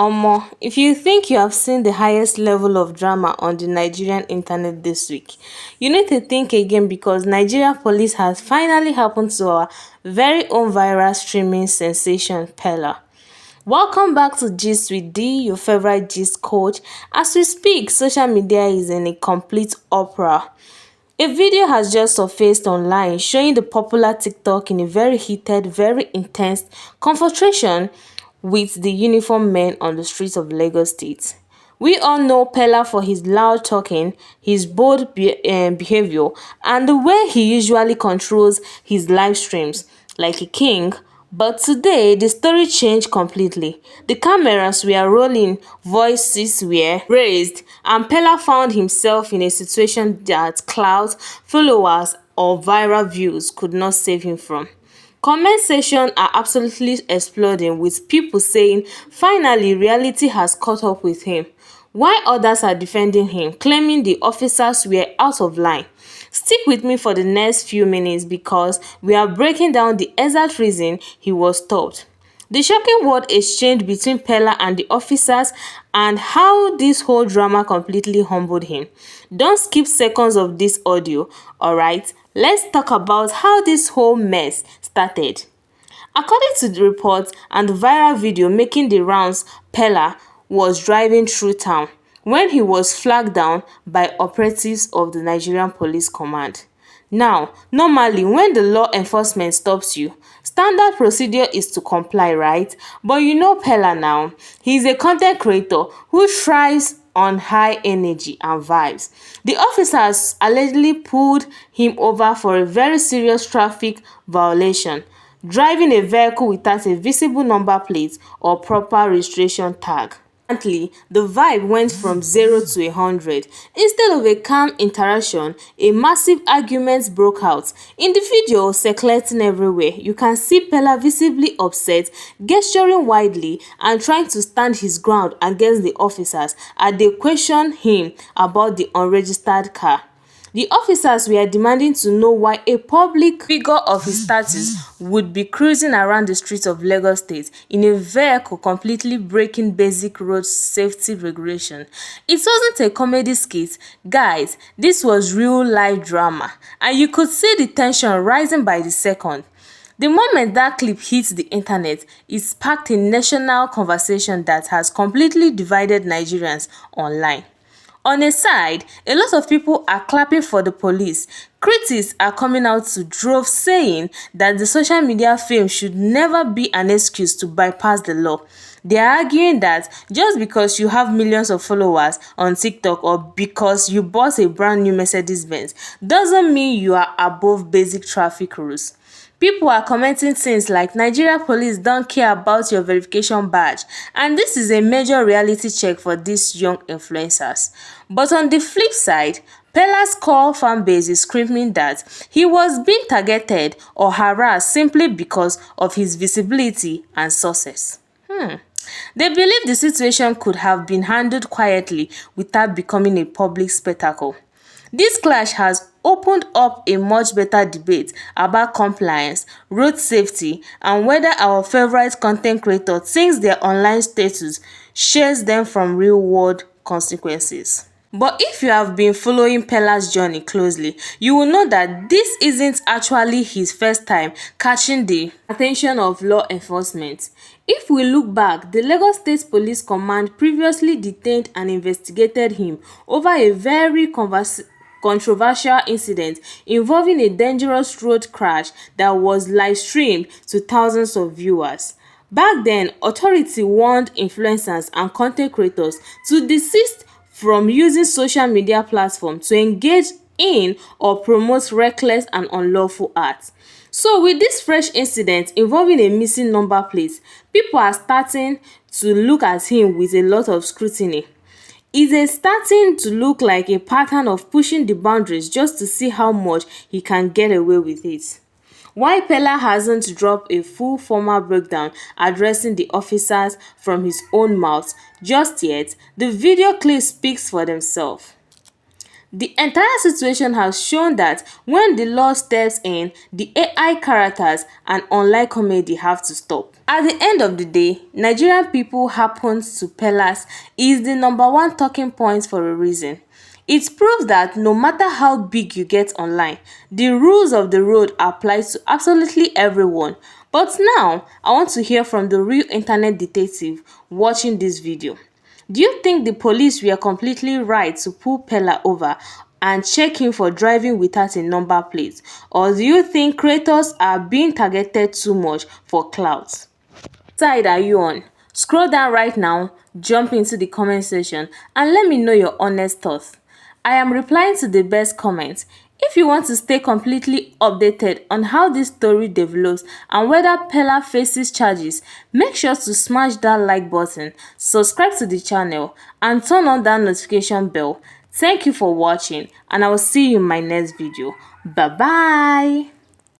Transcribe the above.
Omo, if you think you have seen the highest level of drama on the Nigerian internet this week, you need to think again because Nigeria police has finally happened to our very own viral streaming sensation Peller. Welcome back to Gist with D, your favorite gist coach. As we speak, social media is in a complete uproar. A video has just surfaced online showing the popular TikTok in a very heated, very intense confrontation with the uniformed men on the streets of Lagos State. We all know Peller for his loud talking, his bold behavior, and the way he usually controls his live streams like a king. But today, the story changed completely. The cameras were rolling, voices were raised, and Peller found himself in a situation that clouds, followers, or viral views could not save him from. Comment sections are absolutely exploding with people saying finally reality has caught up with him, while others are defending him, claiming the officers were out of line. Stick with me for the next few minutes because we are breaking down the exact reason he was stopped, the shocking word exchange between Peller and the officers, and how this whole drama completely humbled him. Don't skip seconds of this audio, alright? Let's talk about how this whole mess started. According to the reports and the viral video making the rounds, Peller was driving through town when he was flagged down by operatives of the Nigerian Police Command. Now, normally when the law enforcement stops you, standard procedure is to comply, right? But you know Peller now, he's a content creator who thrives on high energy and vibes. The officers allegedly pulled him over for a very serious traffic violation, driving a vehicle without a visible number plate or proper registration tag. Instantly, the vibe went from 0 to 100. Instead of a calm interaction, a massive argument broke out. In the video circulating everywhere, you can see Peller visibly upset, gesturing widely and trying to stand his ground against the officers as they questioned him about the unregistered car. The officers were demanding to know why a public figure of his status would be cruising around the streets of Lagos State in a vehicle completely breaking basic road safety regulation. It wasn't a comedy skit, guys, this was real life drama, and you could see the tension rising by the second. The moment that clip hit the internet, it sparked a national conversation that has completely divided Nigerians online. On a side, a lot of people are clapping for the police. Critics are coming out to drove saying that the social media fame should never be an excuse to bypass the law. They are arguing that just because you have millions of followers on TikTok or because you bought a brand new Mercedes-Benz doesn't mean you are above basic traffic rules. People are commenting things like Nigeria police don't care about your verification badge, and this is a major reality check for these young influencers. But on the flip side, Peller's core fanbase is screaming that he was being targeted or harassed simply because of his visibility and success. They believe the situation could have been handled quietly without becoming a public spectacle. This clash has opened up a much better debate about compliance, road safety, and whether our favorite content creator thinks their online status shares them from real-world consequences. But if you have been following Peller's journey closely, you will know that this isn't actually his first time catching the attention of law enforcement. If we look back, the Lagos State Police Command previously detained and investigated him over a very controversial incident involving a dangerous road crash that was live-streamed to thousands of viewers. Back then, authorities warned influencers and content creators to desist from using social media platforms to engage in or promote reckless and unlawful acts. So with this fresh incident involving a missing number plate, people are starting to look at him with a lot of scrutiny. It's starting to look like a pattern of pushing the boundaries just to see how much he can get away with it. While Peller hasn't dropped a full formal breakdown addressing the officers from his own mouth just yet, the video clip speaks for themselves. The entire situation has shown that when the law steps in, the AI characters and online comedy have to stop. At the end of the day, Nigerian people happens to Pellers is the #1 talking point for a reason. It proves that no matter how big you get online, the rules of the road apply to absolutely everyone. But now, I want to hear from the real internet detective watching this video. Do you think the police were completely right to pull Peller over and check him for driving without a number plate? Or do you think creators are being targeted too much for clout? Side are you on? Scroll down right now, jump into the comment section and let me know your honest thoughts. I am replying to the best comments. If you want to stay completely updated on how this story develops and whether Peller faces charges, make sure to smash that like button, subscribe to the channel and turn on that notification bell. Thank you for watching and I will see you in my next video. Bye bye.